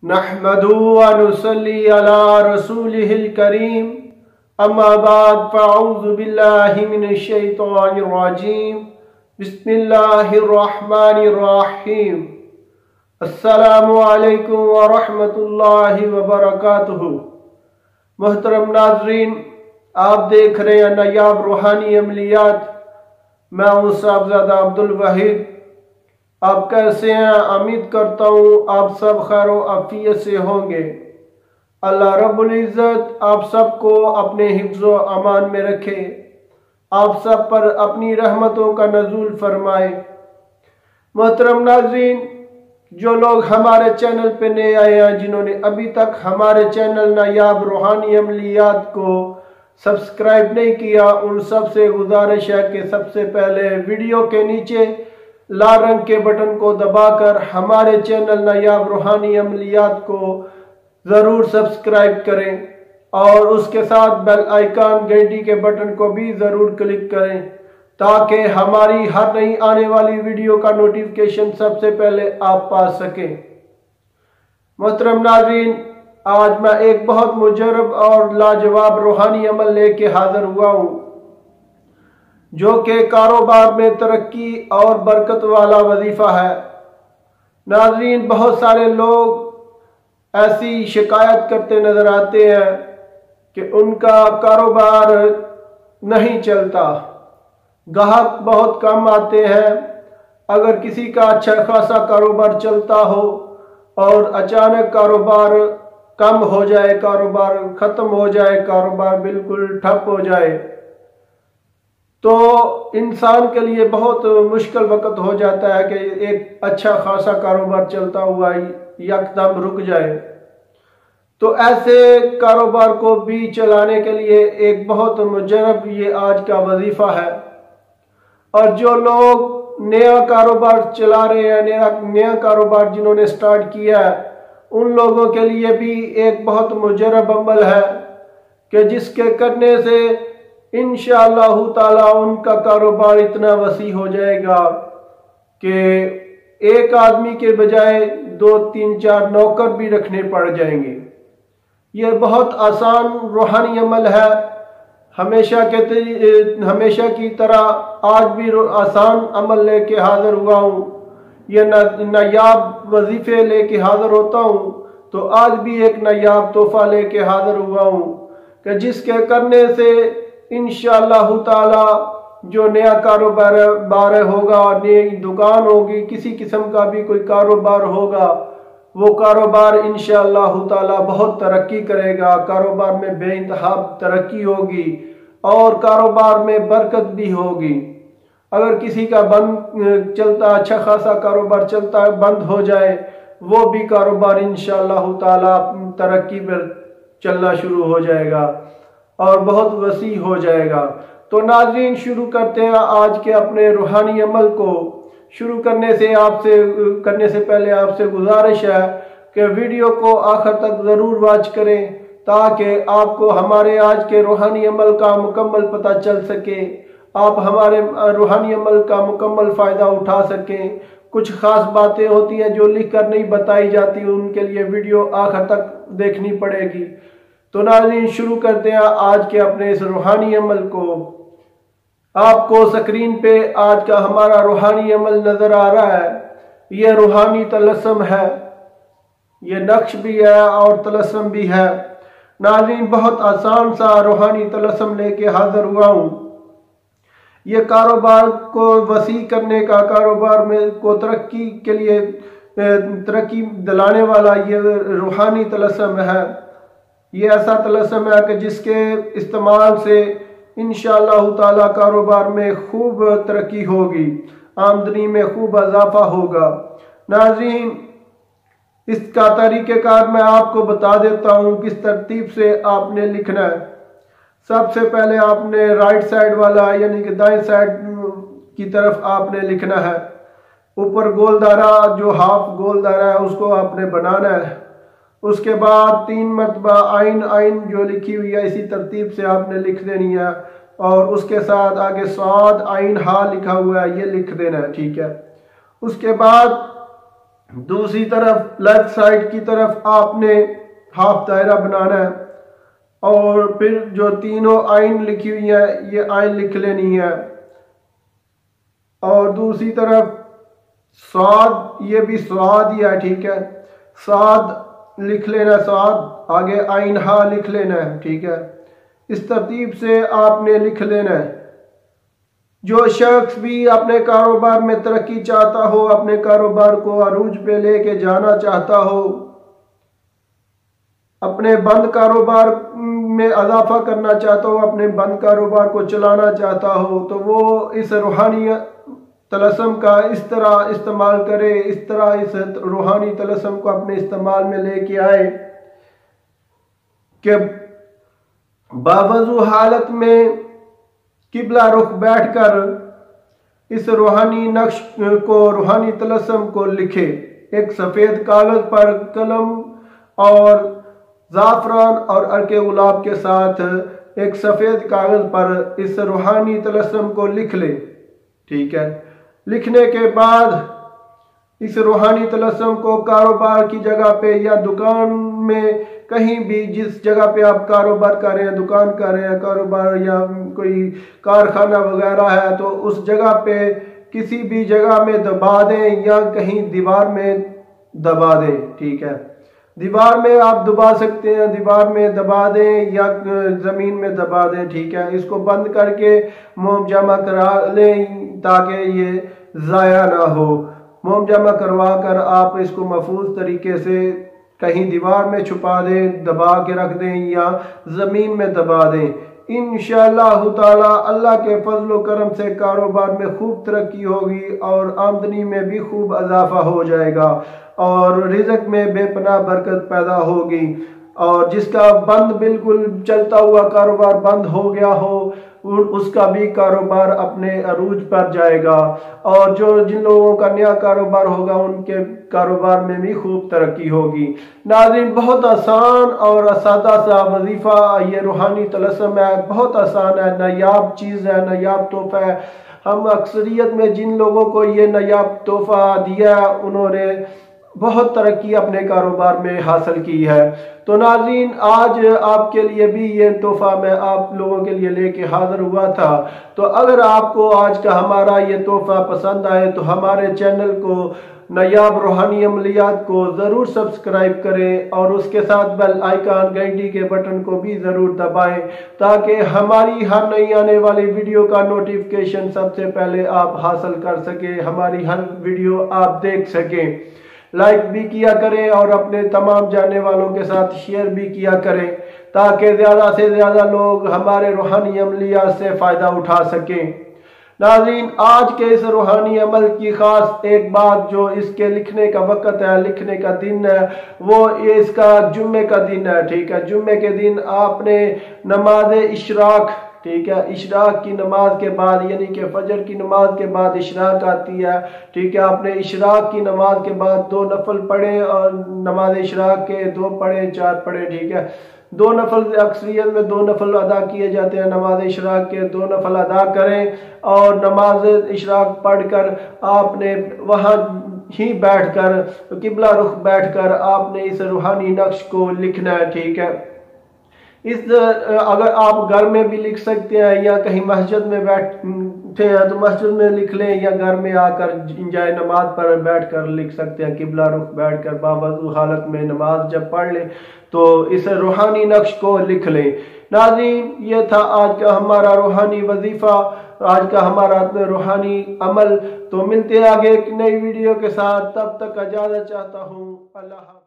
नहमदु व नुसल्ली अला रसूलिहिल करीम अम्मा बाद फ़अऊज़ु बिल्लाहि मिनश शैतानिर रजीम बिस्मिल्लाहिर रहमानिर रहीम। अस्सलामु अलैकुम व रहमतुल्लाहि व बरकातुहू। मोहतरम नाज़रीन, आप देख रहे हैं नायाब रूहानी अमलियात। मैं हूँ साहबजादा अब्दुल वहीद। आप कैसे हैं? उम्मीद करता हूँ आप सब खैर व आफियत से होंगे। अल्लाह रब्बुल इज़्ज़त आप सबको अपने हिफ्ज़ व अमान में रखे, आप सब पर अपनी रहमतों का नज़ूल फरमाए। मोहतरम नाज़रीन, जो लोग हमारे चैनल पे नए आए हैं, जिन्होंने अभी तक हमारे चैनल नायाब रूहानी अमलियात को सब्सक्राइब नहीं किया, उन सब से गुजारिश है कि सबसे पहले वीडियो के नीचे लाल रंग के बटन को दबाकर हमारे चैनल नायाब रूहानी अमलियात को ज़रूर सब्सक्राइब करें और उसके साथ बेल आइकन घंटी के बटन को भी ज़रूर क्लिक करें ताकि हमारी हर नई आने वाली वीडियो का नोटिफिकेशन सबसे पहले आप पा सकें। मोहतरम नाज़रीन, आज मैं एक बहुत मुजरब और लाजवाब रूहानी अमल लेके हाजिर हुआ हूँ, जो कि कारोबार में तरक्की और बरकत वाला वजीफा है। नाज़रीन, बहुत सारे लोग ऐसी शिकायत करते नजर आते हैं कि उनका कारोबार नहीं चलता, ग्राहक बहुत कम आते हैं। अगर किसी का अच्छा खासा कारोबार चलता हो और अचानक कारोबार कम हो जाए, कारोबार ख़त्म हो जाए, कारोबार बिल्कुल ठप हो जाए, तो इंसान के लिए बहुत मुश्किल वक्त हो जाता है कि एक अच्छा खासा कारोबार चलता हुआ यकदम रुक जाए। तो ऐसे कारोबार को भी चलाने के लिए एक बहुत मुजरब ये आज का वजीफा है। और जो लोग नया कारोबार चला रहे हैं, नया कारोबार जिन्होंने स्टार्ट किया है, उन लोगों के लिए भी एक बहुत मुजरब अमल है कि जिसके करने से इंशाअल्लाह ताला उनका कारोबार इतना वसी हो जाएगा कि एक आदमी के बजाय 2, 3, 4 नौकर भी रखने पड़ जाएंगे। यह बहुत आसान रूहानी अमल है। हमेशा की तरह आज भी आसान अमल लेके हाजिर हुआ हूँ। यह नायाब वजीफे लेके हाजिर होता हूँ, तो आज भी एक नायाब तोहफा लेके हाजिर हुआ हूँ कि जिसके करने से इंशाअल्लाह ताला जो नया कारोबार होगा, नई दुकान होगी, किसी किस्म का भी कोई कारोबार होगा, वो कारोबार इंशाअल्लाह ताला बहुत तरक्की करेगा। कारोबार में बेइंतहा तरक्की होगी और कारोबार में बरकत भी होगी। अगर किसी का बंद चलता, अच्छा खासा कारोबार चलता बंद हो जाए, वो भी कारोबार इंशाअल्लाह ताला तरक्की पर चलना शुरू हो जाएगा और बहुत वसी हो जाएगा। तो नाज़रीन, शुरू करते हैं आज के अपने रूहानी अमल को। शुरू करने से पहले आपसे गुजारिश है कि वीडियो को आखिर तक ज़रूर वॉच करें ताकि आपको हमारे आज के रूहानी अमल का मुकम्मल पता चल सके, आप हमारे रूहानी अमल का मुकम्मल फ़ायदा उठा सकें। कुछ ख़ास बातें होती हैं जो लिख कर नहीं बताई जाती, उनके लिए वीडियो आखिर तक देखनी पड़ेगी। तो नाज़रीन, शुरू करते हैं आज के अपने इस रूहानी अमल को। आपको स्क्रीन पे आज का हमारा रूहानी अमल नज़र आ रहा है। यह रूहानी तलस्सुम है, यह नक्श भी है और तलस्सुम भी है। नाज़रीन, बहुत आसान सा रूहानी तलस्सुम लेके हाजिर हुआ हूँ। यह कारोबार को वसी करने का, कारोबार में को तरक्की के लिए तरक्की दिलाने वाला ये रूहानी तलस्सुम है। ये ऐसा तलस्सुम है कि जिसके इस्तेमाल से इंशाअल्लाह ताला कारोबार में खूब तरक्की होगी, आमदनी में खूब इजाफा होगा। नाज़रीन, इसका तरीक़ेकार मैं आपको बता देता हूँ किस तरतीब से आपने लिखना है। सबसे पहले आपने राइट साइड वाला यानी कि दाएं साइड की तरफ आपने लिखना है। ऊपर गोलदारा, जो हाफ गोलदारा है, उसको आपने बनाना है। उसके बाद 3 मरतबा आइन आइन जो लिखी हुई है, इसी तरतीब से आपने लिख देनी है और उसके साथ आगे स्वाद आइन हा लिखा हुआ है, ये लिख देना है, ठीक है। उसके बाद दूसरी तरफ लेफ्ट साइड की तरफ आपने हाफ दायरा बनाना है और फिर जो तीनों आइन लिखी हुई है ये आइन लिख लेनी है। और दूसरी तरफ स्वाद, ये भी स्वाद ही है, ठीक है, स्वाद लिख लेना, स्वाद, आगे आइन हा लिख लेना है, ठीक है। इस तरतीब से आपने लिख लेना है। जो शख्स भी अपने कारोबार में तरक्की चाहता हो, अपने कारोबार को अरूज पे लेके जाना चाहता हो, अपने बंद कारोबार में इजाफा करना चाहता हो, अपने बंद कारोबार को चलाना चाहता हो, तो वो इस रूहानी तलस्सुम का इस तरह इस्तेमाल करे, इस तरह इस रूहानी तलस्सुम को अपने इस्तेमाल में लेके आए कि बावजू हालत में किबला रुख बैठकर इस रूहानी नक्श को, रूहानी तलस्सुम को लिखे। एक सफ़ेद कागज़ पर कलम और ज़ाफ़रान और अर्के गुलाब के साथ एक सफ़ेद कागज़ पर इस रूहानी तलस्सुम को लिख ले, ठीक है। लिखने के बाद इस रूहानी तलस्सुम को कारोबार की जगह पे या दुकान में, कहीं भी जिस जगह पे आप कारोबार कर रहे हैं, दुकान कर रहे हैं, कारोबार या कोई कारखाना वगैरह है, तो उस जगह पे किसी भी जगह में दबा दें या कहीं दीवार में दबा दें, ठीक है। दीवार में आप दबा सकते हैं, दीवार में दबा दें या ज़मीन में दबा दें, ठीक है। इसको बंद करके मोम जमा करा लें ताकि ये ज़ाया ना हो। मोम जमा करवा कर आप इसको महफूज तरीके से कहीं दीवार में छुपा दें, दबा के रख दें या ज़मीन में दबा दें। इंशाअल्लाह ताला अल्लाह के फजल करम से कारोबार में खूब तरक्की होगी और आमदनी में भी खूब इजाफा हो जाएगा और रिज़्क़ में बेपनाह बरकत पैदा होगी। और जिसका बंद, बिल्कुल चलता हुआ कारोबार बंद हो गया हो, उसका भी कारोबार अपने अरूज पर जाएगा और जिन लोगों का नया कारोबार होगा उनके कारोबार में भी खूब तरक्की होगी। नाज़रीन, बहुत आसान और सादा सा वजीफ़ा ये रूहानी तलस्सुम है, बहुत आसान है, नायाब चीज़ है, नायाब तोहफा है। हम अक्सरियत में जिन लोगों को ये नायाब तोहफा दिया उन्होंने बहुत तरक्की अपने कारोबार में हासिल की है। तो नाज़रीन, आज आपके लिए भी ये तोहफा मैं आप लोगों के लिए लेके हाजिर हुआ था। तो अगर आपको आज का हमारा ये तोहफा पसंद आए तो हमारे चैनल को नायाब रूहानी अमलियात को ज़रूर सब्सक्राइब करें और उसके साथ बेल आइकन घंटी के बटन को भी ज़रूर दबाएं ताकि हमारी हर नई आने वाली वीडियो का नोटिफिकेशन सबसे पहले आप हासिल कर सकें, हमारी हर वीडियो आप देख सकें। लाइक भी किया करें और अपने तमाम जानने वालों के साथ शेयर भी किया करें ताकि ज़्यादा से ज़्यादा लोग हमारे रूहानी अमलियात से फ़ायदा उठा सकें। नाज़रीन, आज के इस रूहानी अमल की ख़ास एक बात, जो इसके लिखने का वक़्त है, लिखने का दिन है, वो ये इसका जुम्मे का दिन है, ठीक है। जुम्मे के दिन आपने नमाज इशराक, ठीक है, इशराक की नमाज के बाद यानी कि फजर की नमाज के बाद इशराक आती है, ठीक है। आपने इशराक की नमाज के बाद 2 नफल पढ़े और नमाज इशराक के 2 पढ़े, 4 पढ़े, ठीक है। 2 नफल, अक्सरियत में 2 नफल अदा किए जाते हैं, नमाज इशराक के 2 नफल अदा करें और नमाज इशराक पढ़कर आपने वहाँ ही बैठकर, किबला रुख बैठकर आपने इस रूहानी नक्श को लिखना है, ठीक है। अगर आप घर में भी लिख सकते हैं या कहीं मस्जिद में बैठे हैं तो मस्जिद में लिख लें या घर में आकर जाए नमाज पर बैठकर लिख सकते हैं, किबला रुख बैठकर बावजू हालत में नमाज जब पढ़ लें तो इस रूहानी नक्श को लिख लें। नाज़रीन, ये था आज का हमारा रूहानी वजीफ़ा, आज का हमारा रूहानी अमल। तो मिलते हैं आगे एक नई वीडियो के साथ, तब तक इजाज़त चाहता हूँ। अल्लाह।